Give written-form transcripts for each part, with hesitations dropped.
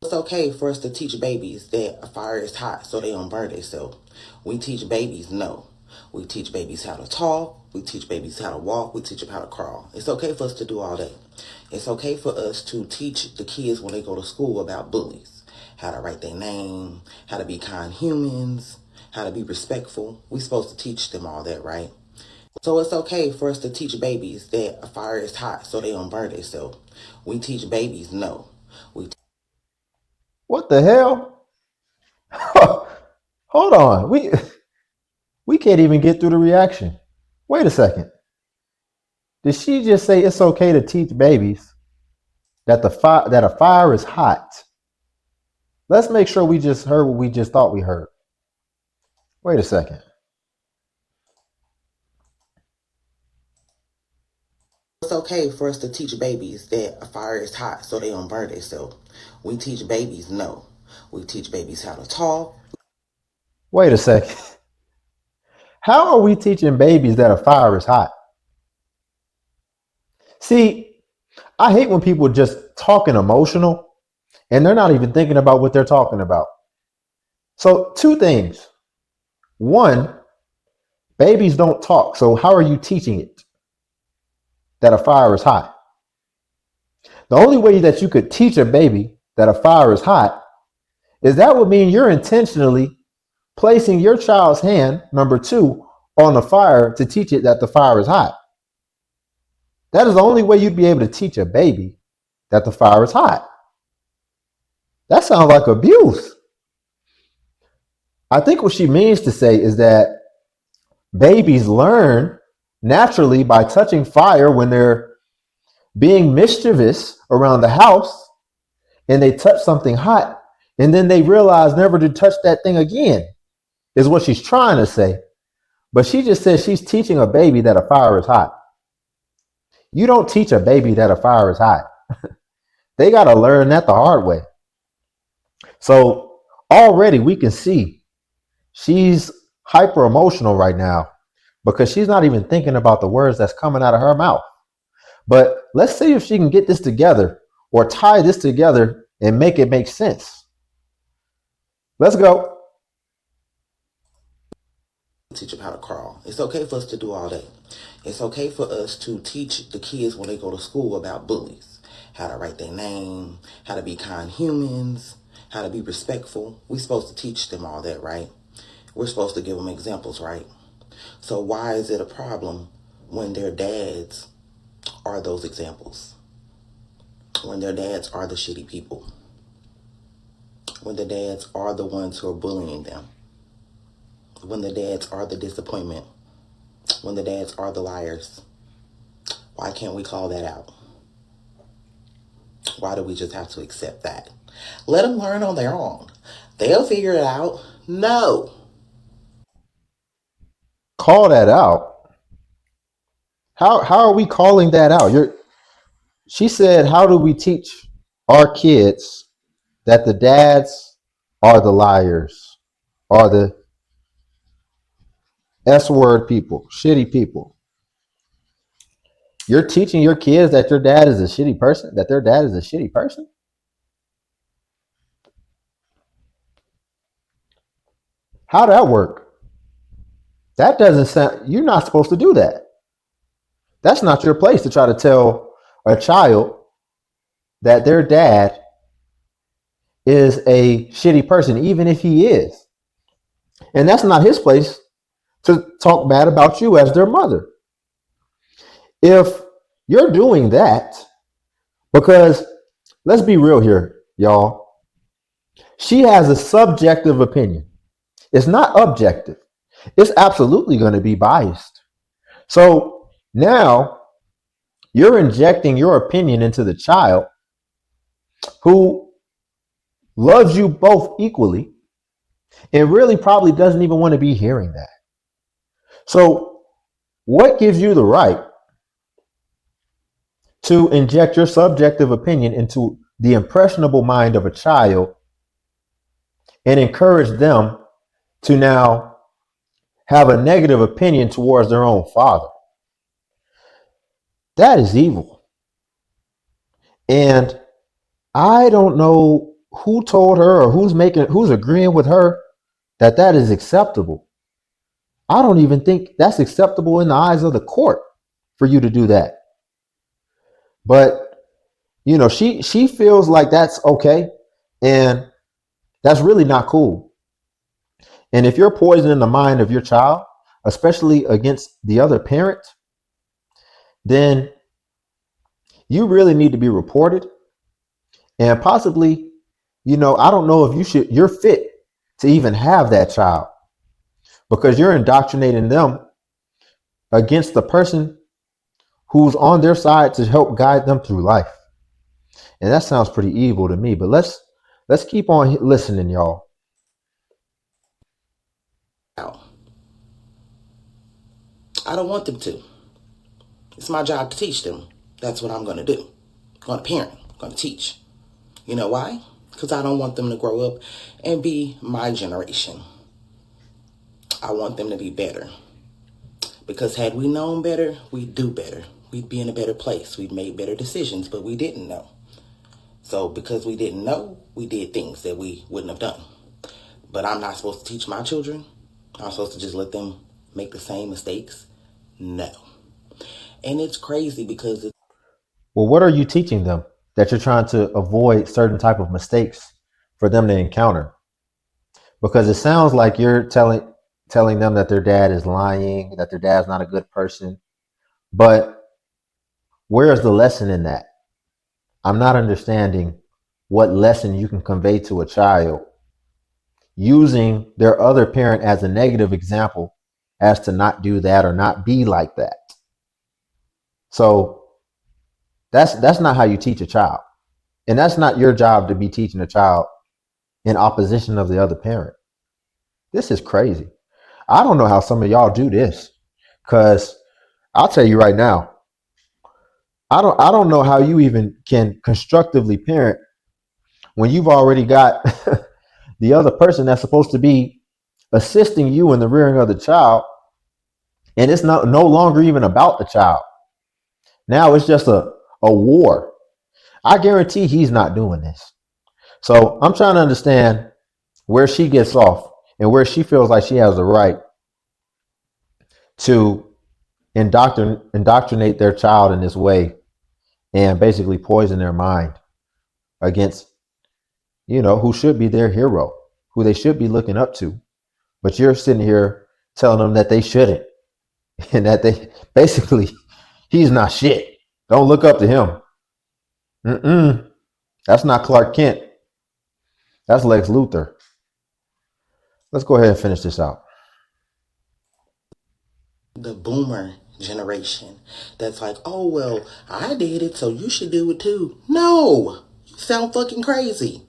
It's okay for us to teach babies that a fire is hot so they don't burn themselves. We teach babies no. We teach babies how to talk. We teach babies how to walk. We teach them how to crawl. It's okay for us to do all that. It's okay for us to teach the kids when they go to school about bullies, how to write their name, how to be kind humans, how to be respectful. We're supposed to teach them all that, right? So it's okay for us to teach babies that a fire is hot so they don't burn themselves. We teach babies no. We What the hell? Hold on. We can't even get through the reaction. Wait a second. Did she just say it's okay to teach babies that a fire is hot? Let's make sure we just heard what we just thought we heard. Wait a second. It's okay for us to teach babies that a fire is hot so they don't burn themselves. We teach babies no. We teach babies how to talk. Wait a second. How are we teaching babies that a fire is hot? See, I hate when people just talking emotional and they're not even thinking about what they're talking about. So, two things. One, babies don't talk. So, how are you teaching it that a fire is hot? The only way that you could teach a baby that a fire is hot is that would mean you're intentionally placing your child's hand, number two, on the fire to teach it that the fire is hot. That is the only way you'd be able to teach a baby that the fire is hot. That sounds like abuse. I think what she means to say is that babies learn naturally by touching fire when they're being mischievous around the house and they touch something hot and then they realize never to touch that thing again, is what she's trying to say. But she just says she's teaching a baby that a fire is hot. You don't teach a baby that a fire is hot. They got to learn that the hard way. So already we can see she's hyper emotional right now because she's not even thinking about the words that's coming out of her mouth. But let's see if she can get this together or tie this together and make it make sense. Let's go. Teach them how to crawl. It's okay for us to do all that. It's okay for us to teach the kids when they go to school about bullies, how to write their name, how to be kind humans, how to be respectful. We're supposed to teach them all that, right? We're supposed to give them examples, right? So why is it a problem when their dads are those examples? When their dads are the shitty people? When the dads are the ones who are bullying them? When the dads are the disappointment? When the dads are the liars? Why can't we call that out? Why do we just have to accept that? Let them learn on their own. They'll figure it out. No. Call that out. How are we calling that out? She said, how do we teach our kids that the dads are the liars, are the S word people, shitty people? You're teaching your kids that your dad is a shitty person, that their dad is a shitty person? How that work? That doesn't sound, you're not supposed to do that. That's not your place to try to tell a child that their dad is a shitty person, even if he is. And that's not his place to talk bad about you as their mother. If you're doing that, because let's be real here, y'all, she has a subjective opinion. It's not objective. It's absolutely going to be biased. So now you're injecting your opinion into the child who loves you both equally and really probably doesn't even want to be hearing that. So, what gives you the right to inject your subjective opinion into the impressionable mind of a child and encourage them to now have a negative opinion towards their own father? That is evil. And I don't know who told her or who's agreeing with her that that is acceptable? I don't even think that's acceptable in the eyes of the court for you to do that. But she feels like that's okay, and that's really not cool. And if you're poisoning the mind of your child, especially against the other parent, then you really need to be reported. And possibly, I don't know if you're fit to even have that child, because you're indoctrinating them against the person who's on their side to help guide them through life. And that sounds pretty evil to me. But let's keep on listening, y'all. I don't want them to. It's my job to teach them. That's what I'm going to do. I'm going to parent. I'm going to teach. You know why? Because I don't want them to grow up and be my generation. I want them to be better. Because had we known better, we'd do better. We'd be in a better place. We'd made better decisions, but we didn't know. So because we didn't know, we did things that we wouldn't have done. But I'm not supposed to teach my children. I'm supposed to just let them make the same mistakes? No. And it's crazy because Well, what are you teaching them that you're trying to avoid certain type of mistakes for them to encounter? Because it sounds like you're telling them that their dad is lying, that their dad's not a good person. But where is the lesson in that? I'm not understanding what lesson you can convey to a child using their other parent as a negative example as to not do that or not be like that. So that's not how you teach a child. And that's not your job to be teaching a child in opposition of the other parent. This is crazy. I don't know how some of y'all do this, because I'll tell you right now, I don't know how you even can constructively parent when you've already got the other person that's supposed to be assisting you in the rearing of the child, and it's not no longer even about the child. Now it's just a war. I guarantee he's not doing this. So I'm trying to understand where she gets off and where she feels like she has the right to indoctrinate their child in this way and basically poison their mind against, who should be their hero, who they should be looking up to. But you're sitting here telling them that they shouldn't, and that they basically, he's not shit. Don't look up to him. Mm-mm. That's not Clark Kent. That's Lex Luthor. Let's go ahead and finish this out. the boomer generation that's like, oh, well, I did it, so you should do it too. No, you sound fucking crazy.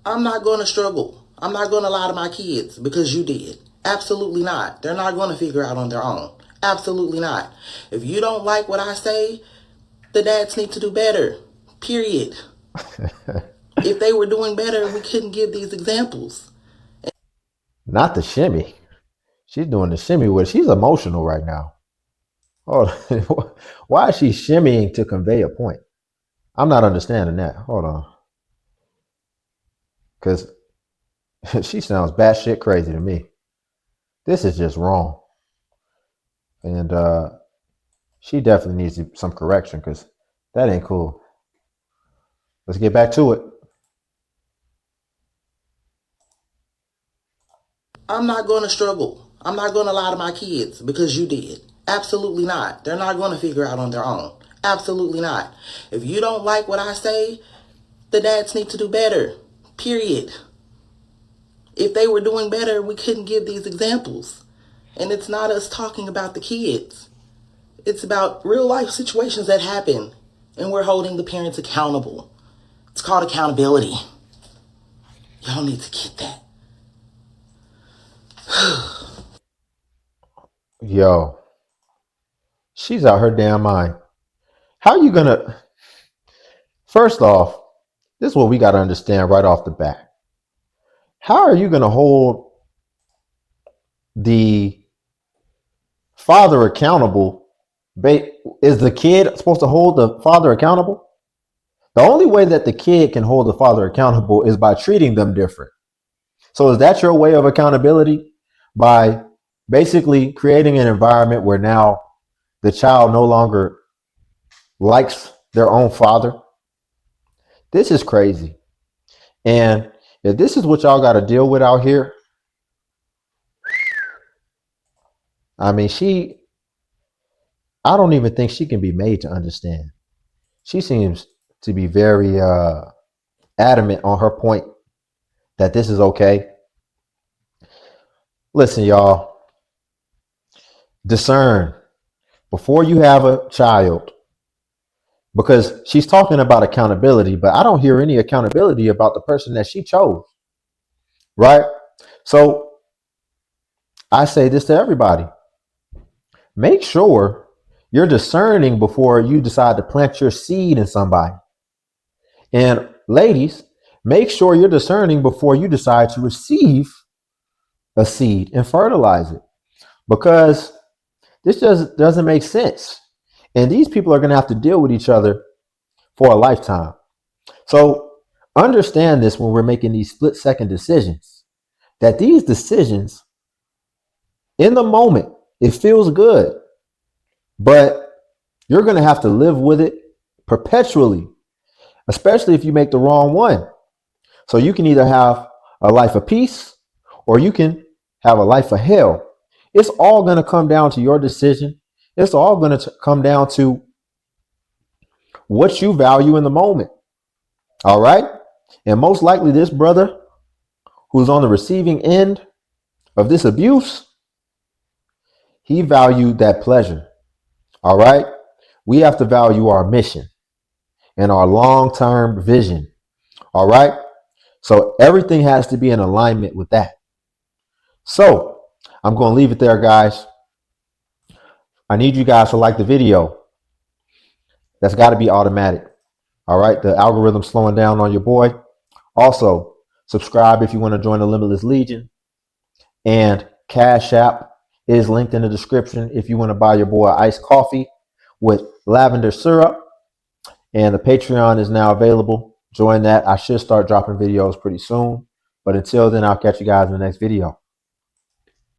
I'm not going to struggle. I'm not going to lie to my kids because you did. Absolutely not. They're not going to figure out on their own. Absolutely not. If you don't like what I say, the dads need to do better. Period. If they were doing better, we couldn't give these examples. Not the shimmy. She's doing the shimmy with. She's emotional right now. Oh, why is she shimmying to convey a point? I'm not understanding that. Hold on, because she sounds batshit crazy to me. This is just wrong, and she definitely needs some correction, because that ain't cool. Let's get back to it. I'm not going to struggle. I'm not going to lie to my kids because you did. Absolutely not. They're not going to figure out on their own. Absolutely not. If you don't like what I say, the dads need to do better. Period. If they were doing better, we couldn't give these examples. And it's not us talking about the kids. It's about real life situations that happen. And we're holding the parents accountable. It's called accountability. Y'all need to get that. Yo, she's out her damn mind. How are you gonna? First off, this is what we got to understand right off the bat. How are you gonna hold the father accountable? Is the kid supposed to hold the father accountable? The only way that the kid can hold the father accountable is by treating them different. So is that your way of accountability? By basically creating an environment where now the child no longer likes their own father? This is crazy. And if this is what y'all got to deal with out here, I mean, I don't even think she can be made to understand. She seems to be very adamant on her point that this is okay. Listen, y'all, discern before you have a child, because she's talking about accountability, but I don't hear any accountability about the person that she chose, right? So I say this to everybody. Make sure you're discerning before you decide to plant your seed in somebody. And ladies, make sure you're discerning before you decide to receive a seed and fertilize it, because this just doesn't make sense. And these people are going to have to deal with each other for a lifetime. So understand this when we're making these split second decisions, that these decisions in the moment, it feels good, but you're going to have to live with it perpetually, especially if you make the wrong one. So you can either have a life of peace or you can have a life of hell. It's all going to come down to your decision. It's all going to come down to what you value in the moment. All right. And most likely, this brother who's on the receiving end of this abuse, he valued that pleasure. All right. We have to value our mission and our long-term vision. All right. So everything has to be in alignment with that. So I'm going to leave it there, guys. I need you guys to like the video. That's got to be automatic. All right. The algorithm's slowing down on your boy. Also, subscribe if you want to join the Limitless Legion. And Cash App is linked in the description if you want to buy your boy iced coffee with lavender syrup. And the Patreon is now available. Join that. I should start dropping videos pretty soon. But until then, I'll catch you guys in the next video.